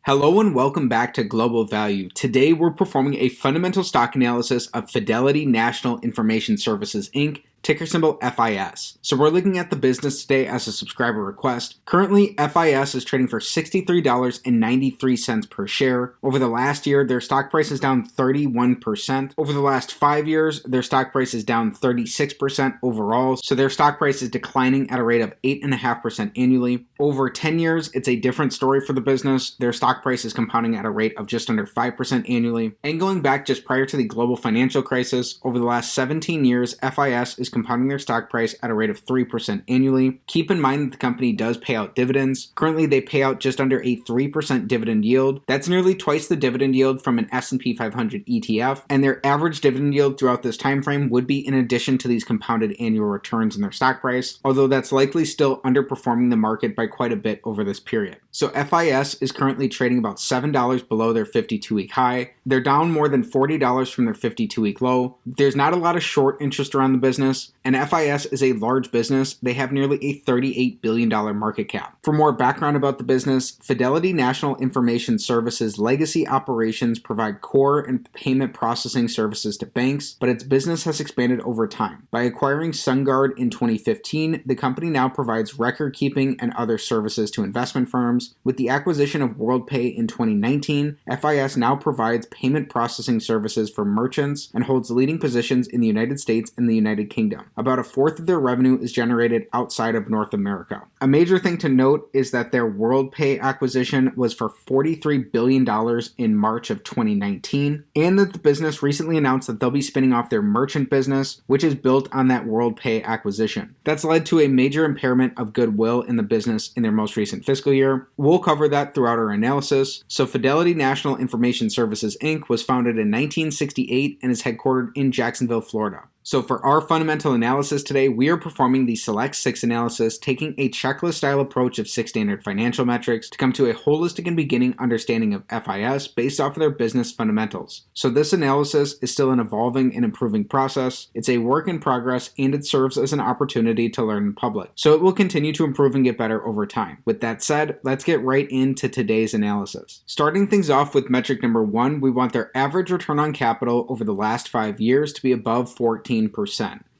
Hello and welcome back to Global Value. Today we're performing a fundamental stock analysis of Fidelity National Information Services, Inc., ticker symbol FIS. So we're looking at the business today as a subscriber request. Currently, FIS is trading for $63.93 per share. Over the last year, their stock price is down 31%. Over the last 5 years, their stock price is down 36% overall. So their stock price is declining at a rate of 8.5% annually. Over 10 years, it's a different story for the business. Their stock price is compounding at a rate of just under 5% annually. And going back just prior to the global financial crisis, over the last 17 years, FIS is compounding their stock price at a rate of 3% annually. Keep in mind that the company does pay out dividends. Currently, they pay out just under a 3% dividend yield. That's nearly twice the dividend yield from an S&P 500 ETF, and their average dividend yield throughout this time frame would be in addition to these compounded annual returns in their stock price, although that's likely still underperforming the market by quite a bit over this period. So FIS is currently trading about $7 below their 52-week high. They're down more than $40 from their 52-week low. There's not a lot of short interest around the business, and FIS is a large business. They have nearly a $38 billion market cap. For more background about the business, Fidelity National Information Services legacy operations provide core and payment processing services to banks, but its business has expanded over time. By acquiring SunGard in 2015, the company now provides record keeping and other services to investment firms. With the acquisition of WorldPay in 2019, FIS now provides payment processing services for merchants and holds leading positions in the United States and the United Kingdom. About a fourth of their revenue is generated outside of North America. A major thing to note is that their WorldPay acquisition was for $43 billion in March of 2019, and that the business recently announced that they'll be spinning off their merchant business, which is built on that WorldPay acquisition. That's led to a major impairment of goodwill in the business in their most recent fiscal year. We'll cover that throughout our analysis. So Fidelity National Information Services, Inc. was founded in 1968 and is headquartered in Jacksonville, Florida. So for our fundamental analysis today, we are performing the Select 6 analysis, taking a checklist-style approach of 6 standard financial metrics to come to a holistic and beginning understanding of FIS based off of their business fundamentals. So this analysis is still an evolving and improving process. It's a work in progress, and it serves as an opportunity to learn in public. So it will continue to improve and get better over time. With that said, let's get right into today's analysis. Starting things off with metric number 1, we want their average return on capital over the last 5 years to be above 14%.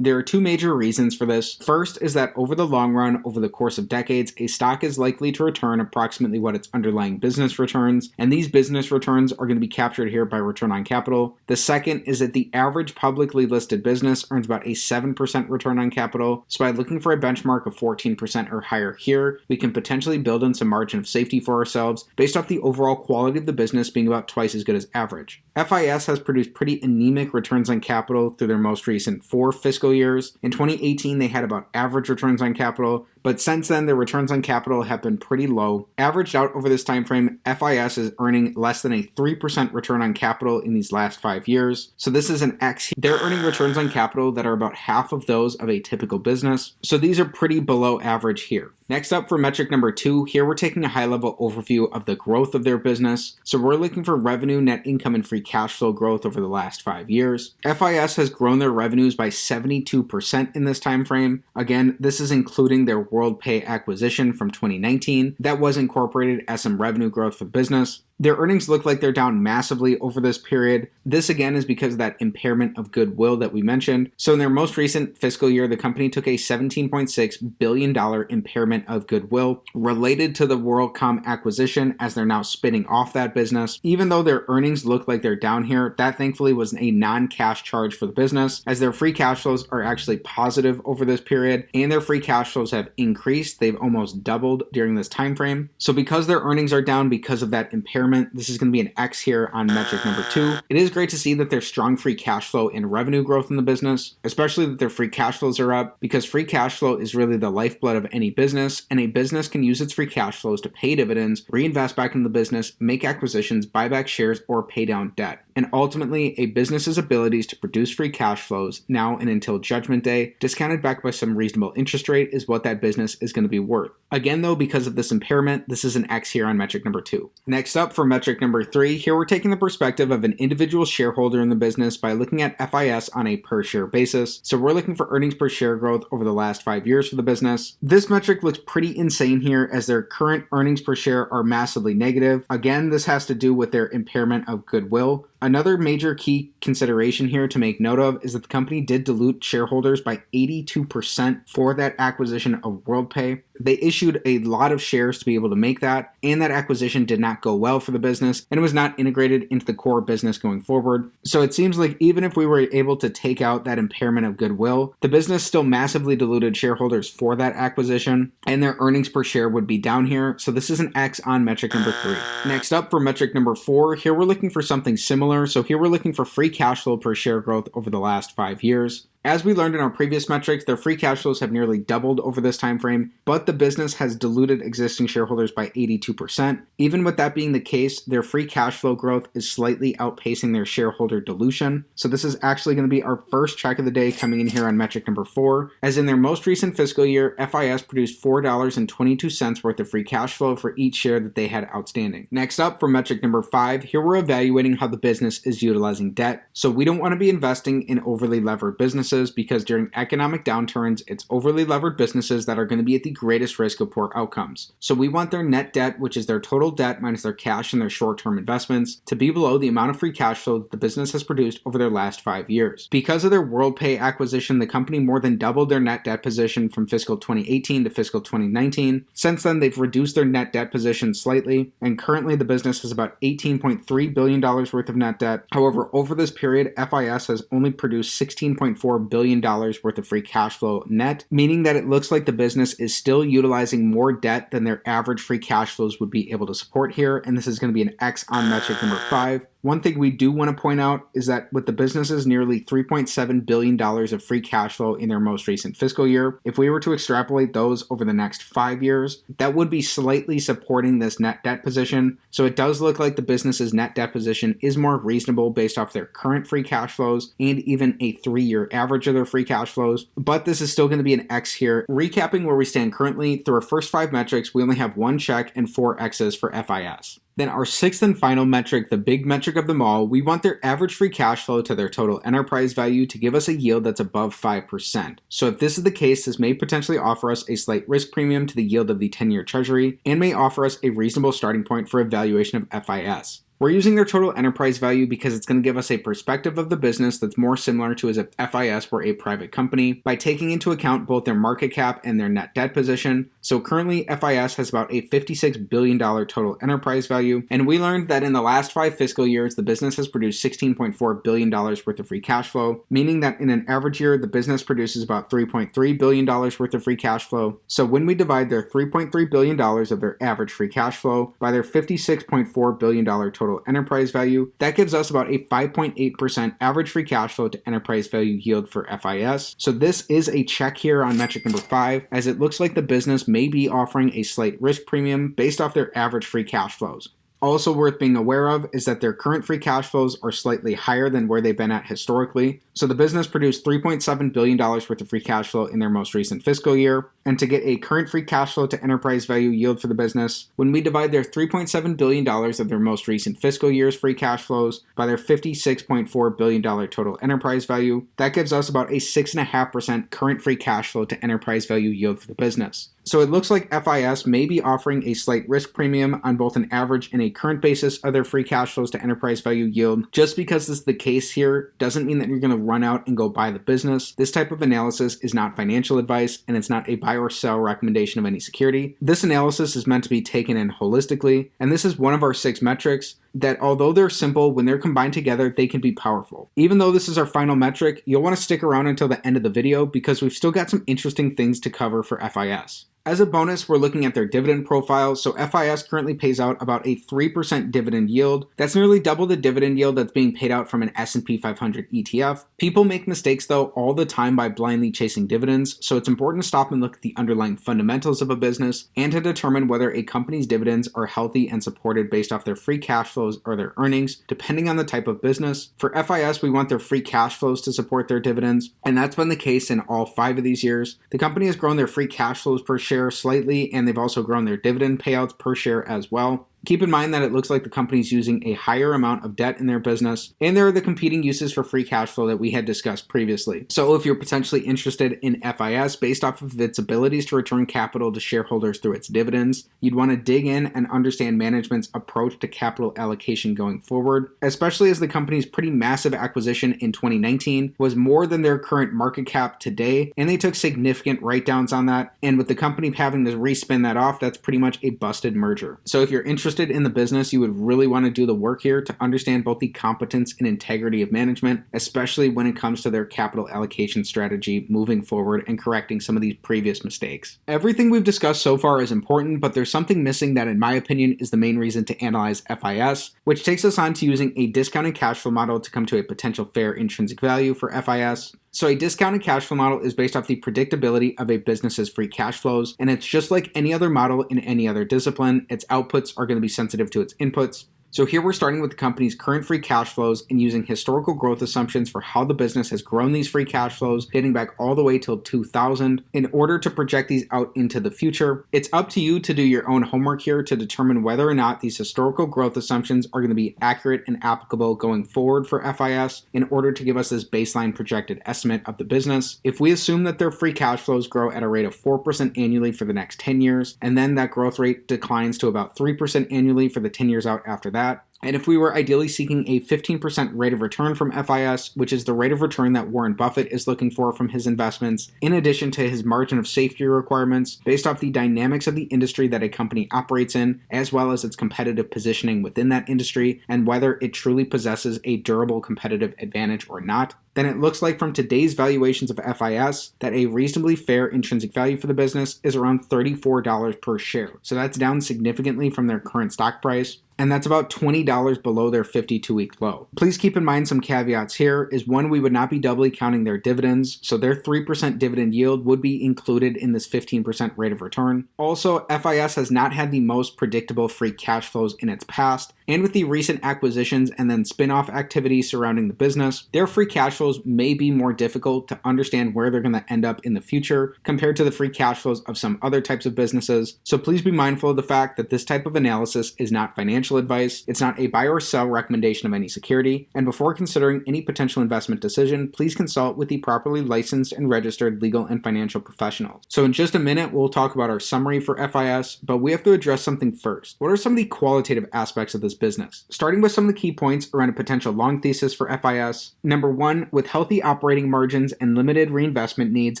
There are two major reasons for this. First is that over the long run, over the course of decades, a stock is likely to return approximately what its underlying business returns, and these business returns are going to be captured here by return on capital. The second is that the average publicly listed business earns about a 7% return on capital, so by looking for a benchmark of 14% or higher here, we can potentially build in some margin of safety for ourselves based off the overall quality of the business being about twice as good as average. FIS has produced pretty anemic returns on capital through their most recent 4 fiscal years. In 2018, they had about average returns on capital, but since then, their returns on capital have been pretty low. Averaged out over this time frame, FIS is earning less than a 3% return on capital in these last 5 years. So this is an X. They're earning returns on capital that are about half of those of a typical business. So these are pretty below average here. Next up for metric number 2, here we're taking a high-level overview of the growth of their business. So we're looking for revenue, net income, and free cash flow growth over the last 5 years. FIS has grown their revenues by 72% in this time frame. Again, this is including their WorldPay acquisition from 2019. That was incorporated as some revenue growth for the business. Their earnings look like they're down massively over this period. This again is because of that impairment of goodwill that we mentioned. So in their most recent fiscal year, the company took a $17.6 billion impairment of goodwill related to the WorldCom acquisition, as they're now spinning off that business. Even though their earnings look like they're down here, that thankfully was a non-cash charge for the business, as their free cash flows are actually positive over this period, and their free cash flows have increased. They've almost doubled during this time frame. So because their earnings are down because of that impairment, this is going to be an X here on metric number 2. It is great to see that there's strong free cash flow and revenue growth in the business, especially that their free cash flows are up, because free cash flow is really the lifeblood of any business, and a business can use its free cash flows to pay dividends, reinvest back in the business, make acquisitions, buy back shares, or pay down debt. and ultimately a business's abilities to produce free cash flows now and until Judgment Day, discounted back by some reasonable interest rate, is what that business is going to be worth. Again though, because of this impairment, this is an X here on metric number 2. Next up for metric number 3, here we're taking the perspective of an individual shareholder in the business by looking at FIS on a per share basis. So we're looking for earnings per share growth over the last 5 years for the business. This metric looks pretty insane here as their current earnings per share are massively negative. Again, this has to do with their impairment of goodwill. Another major key consideration here to make note of is that the company did dilute shareholders by 82% for that acquisition of WorldPay. They issued a lot of shares to be able to make that, and that acquisition did not go well for the business, and it was not integrated into the core business going forward. So it seems like even if we were able to take out that impairment of goodwill, the business still massively diluted shareholders for that acquisition, and their earnings per share would be down here. So this is an X on metric number 3. Next up for metric number 4, here we're looking for something similar. So here we're looking for free cash flow per share growth over the last 5 years. As we learned in our previous metrics, their free cash flows have nearly doubled over this time frame, but the business has diluted existing shareholders by 82%. Even with that being the case, their free cash flow growth is slightly outpacing their shareholder dilution. So this is actually going to be our first check of the day coming in here on metric number 4, as in their most recent fiscal year, FIS produced $4.22 worth of free cash flow for each share that they had outstanding. Next up for metric number 5, here we're evaluating how the business is utilizing debt. So we don't want to be investing in overly levered businesses, because during economic downturns, it's overly levered businesses that are going to be at the greatest risk of poor outcomes. So we want their net debt, which is their total debt minus their cash and their short-term investments, to be below the amount of free cash flow that the business has produced over their last 5 years. Because of their WorldPay acquisition, the company more than doubled their net debt position from fiscal 2018 to fiscal 2019. Since then, they've reduced their net debt position slightly, and currently the business has about $18.3 billion worth of net debt. However, over this period, FIS has only produced $16.4 billion worth of free cash flow net, meaning that it looks like the business is still utilizing more debt than their average free cash flows would be able to support here, and this is going to be an X on metric number 5. One thing we do want to point out is that with the business's nearly $3.7 billion of free cash flow in their most recent fiscal year, if we were to extrapolate those over the next 5 years, that would be slightly supporting this net debt position. So it does look like the business's net debt position is more reasonable based off their current free cash flows and even a 3-year average of their free cash flows. But this is still going to be an X here. Recapping where we stand currently, through our first 5 metrics, we only have 1 check and 4 X's for FIS. Then our 6th and final metric, the big metric of them all, we want their average free cash flow to their total enterprise value to give us a yield that's above 5%. So if this is the case, this may potentially offer us a slight risk premium to the yield of the 10-year treasury and may offer us a reasonable starting point for evaluation of FIS. We're using their total enterprise value because it's going to give us a perspective of the business that's more similar to as if FIS were a private company by taking into account both their market cap and their net debt position. So currently FIS has about a $56 billion total enterprise value, and we learned that in the last 5 fiscal years, the business has produced $16.4 billion worth of free cash flow, meaning that in an average year, the business produces about $3.3 billion worth of free cash flow. So when we divide their $3.3 billion of their average free cash flow by their $56.4 billion total enterprise value, that gives us about a 5.8% average free cash flow to enterprise value yield for FIS. So this is a check here on metric number 5, as it looks like the business may be offering a slight risk premium based off their average free cash flows. Also worth being aware of is that their current free cash flows are slightly higher than where they've been at historically. So the business produced $3.7 billion worth of free cash flow in their most recent fiscal year. And to get a current free cash flow to enterprise value yield for the business, when we divide their $3.7 billion of their most recent fiscal year's free cash flows by their $56.4 billion total enterprise value, that gives us about a 6.5% current free cash flow to enterprise value yield for the business. So it looks like FIS may be offering a slight risk premium on both an average and a current basis of their free cash flows to enterprise value yield. Just because this is the case here doesn't mean that you're going to run out and go buy the business. This type of analysis is not financial advice, and it's not a buy or sell recommendation of any security. This analysis is meant to be taken in holistically, and this is one of our 6 metrics that, although they're simple, when they're combined together, they can be powerful. Even though this is our final metric, you'll want to stick around until the end of the video because we've still got some interesting things to cover for FIS. As a bonus, we're looking at their dividend profile. So FIS currently pays out about a 3% dividend yield. That's nearly double the dividend yield that's being paid out from an S&P 500 ETF. People make mistakes though all the time by blindly chasing dividends, so it's important to stop and look at the underlying fundamentals of a business and to determine whether a company's dividends are healthy and supported based off their free cash flows or their earnings, depending on the type of business. For FIS, we want their free cash flows to support their dividends, and that's been the case in all 5 of these years. The company has grown their free cash flows per share slightly, and they've also grown their dividend payouts per share as well. Keep in mind that it looks like the company's using a higher amount of debt in their business, and there are the competing uses for free cash flow that we had discussed previously. So if you're potentially interested in FIS based off of its abilities to return capital to shareholders through its dividends, you'd want to dig in and understand management's approach to capital allocation going forward, especially as the company's pretty massive acquisition in 2019 was more than their current market cap today, and they took significant write-downs on that, and with the company having to respin that off, that's pretty much a busted merger. So if you're interested in the business, you would really want to do the work here to understand both the competence and integrity of management, especially when it comes to their capital allocation strategy moving forward and correcting some of these previous mistakes. Everything we've discussed so far is important, but there's something missing that in my opinion is the main reason to analyze FIS, which takes us on to using a discounted cash flow model to come to a potential fair intrinsic value for FIS. So a discounted cash flow model is based off the predictability of a business's free cash flows, and it's just like any other model in any other discipline. Its outputs are going to be sensitive to its inputs. So here we're starting with the company's current free cash flows and using historical growth assumptions for how the business has grown these free cash flows dating back all the way till 2000 in order to project these out into the future. It's up to you to do your own homework here to determine whether or not these historical growth assumptions are going to be accurate and applicable going forward for FIS in order to give us this baseline projected estimate of the business. If we assume that their free cash flows grow at a rate of 4% annually for the next 10 years, and then that growth rate declines to about 3% annually for the 10 years out after that, and if we were ideally seeking a 15% rate of return from FIS, which is the rate of return that Warren Buffett is looking for from his investments, in addition to his margin of safety requirements, based off the dynamics of the industry that a company operates in, as well as its competitive positioning within that industry, and whether it truly possesses a durable competitive advantage or not, then it looks like from today's valuations of FIS that a reasonably fair intrinsic value for the business is around $34 per share. So that's down significantly from their current stock price, and that's about $20 below their 52-week low. Please keep in mind some caveats here is one, we would not be doubly counting their dividends, so their 3% dividend yield would be included in this 15% rate of return. Also, FIS has not had the most predictable free cash flows in its past, and with the recent acquisitions and then spin-off activity surrounding the business, their free cash flows may be more difficult to understand where they're going to end up in the future compared to the free cash flows of some other types of businesses. So please be mindful of the fact that this type of analysis is not financial advice, it's not a buy or sell recommendation of any security, and before considering any potential investment decision, please consult with the properly licensed and registered legal and financial professionals. So in just a minute, we'll talk about our summary for FIS, but we have to address something first. What are some of the qualitative aspects of this business? Starting with some of the key points around a potential long thesis for FIS. Number one, with healthy operating margins and limited reinvestment needs,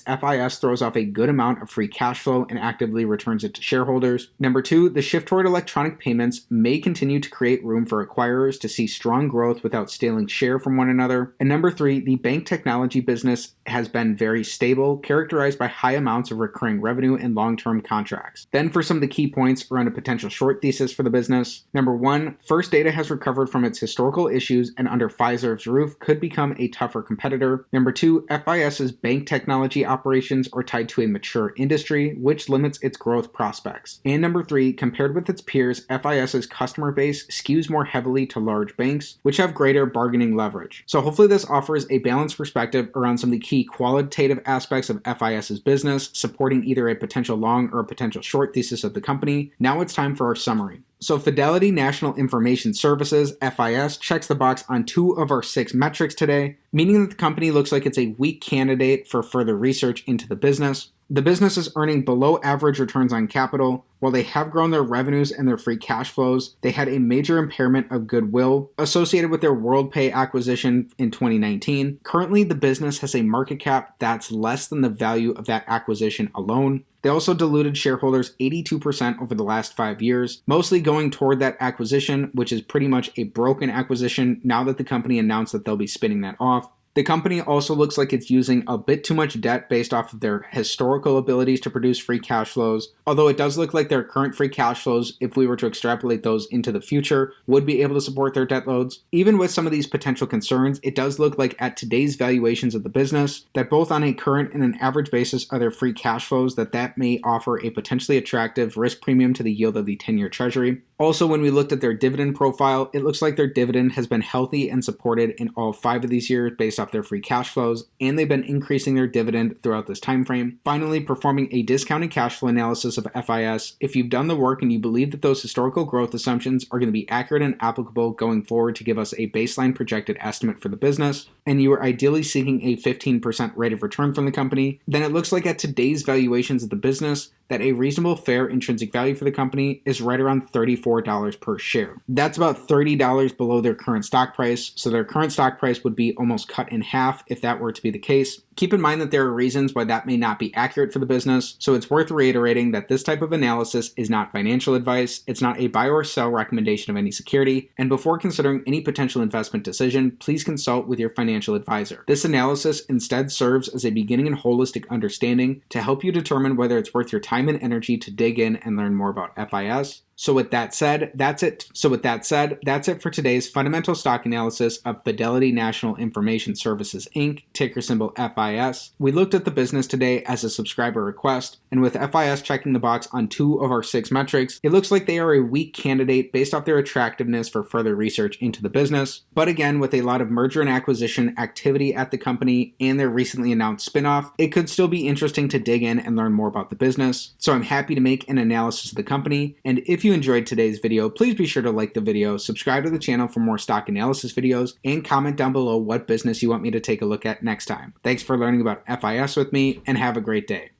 FIS throws off a good amount of free cash flow and actively returns it to shareholders. Number two, the shift toward electronic payments may continue to create room for acquirers to see strong growth without stealing share from one another. And number three, the bank technology business has been very stable, characterized by high amounts of recurring revenue and long-term contracts. Then for some of the key points around a potential short thesis for the business. Number one, First Data has recovered from its historical issues and under Fiserv's roof could become a tougher competitor. Number two, FIS's bank technology operations are tied to a mature industry, which limits its growth prospects. And number three, compared with its peers, FIS's customer base skews more heavily to large banks, which have greater bargaining leverage. So hopefully this offers a balanced perspective around some of the key qualitative aspects of FIS's business, supporting either a potential long or a potential short thesis of the company. Now it's time for our summary. So Fidelity National Information Services, FIS, checks the box on 2 of our 6 metrics today, meaning that the company looks like it's a weak candidate for further research into the business. The business is earning below average returns on capital. While they have grown their revenues and their free cash flows, they had a major impairment of goodwill associated with their WorldPay acquisition in 2019. Currently, the business has a market cap that's less than the value of that acquisition alone. They also diluted shareholders 82% over the last 5 years, mostly going toward that acquisition, which is pretty much a broken acquisition now that the company announced that they'll be spinning that off. The company also looks like it's using a bit too much debt based off of their historical abilities to produce free cash flows, although it does look like their current free cash flows, if we were to extrapolate those into the future, would be able to support their debt loads. Even with some of these potential concerns, it does look like at today's valuations of the business, that both on a current and an average basis are their free cash flows, that may offer a potentially attractive risk premium to the yield of the 10-year treasury. Also, when we looked at their dividend profile, it looks like their dividend has been healthy and supported in all 5 of these years based off their free cash flows, and they've been increasing their dividend throughout this time frame. Finally, performing a discounted cash flow analysis of FIS, if you've done the work and you believe that those historical growth assumptions are going to be accurate and applicable going forward to give us a baseline projected estimate for the business, and you are ideally seeking a 15% rate of return from the company, then it looks like at today's valuations of the business, that a reasonable fair intrinsic value for the company is right around $34 per share. That's about $30 below their current stock price, so their current stock price would be almost cut in half if that were to be the case. Keep in mind that there are reasons why that may not be accurate for the business, so it's worth reiterating that this type of analysis is not financial advice, it's not a buy or sell recommendation of any security, and before considering any potential investment decision, please consult with your financial advisor. This analysis instead serves as a beginning and holistic understanding to help you determine whether it's worth your time and energy to dig in and learn more about FIS. So with that said, that's it for today's fundamental stock analysis of Fidelity National Information Services, Inc., ticker symbol FIS. We looked at the business today as a subscriber request, and with FIS checking the box on 2 of our 6 metrics, it looks like they are a weak candidate based off their attractiveness for further research into the business. But again, with a lot of merger and acquisition activity at the company and their recently announced spinoff, it could still be interesting to dig in and learn more about the business. So I'm happy to make an analysis of the company, and if you enjoyed today's video, please be sure to like the video, subscribe to the channel for more stock analysis videos, and comment down below what business you want me to take a look at next time. Thanks for learning about FIS with me, and have a great day.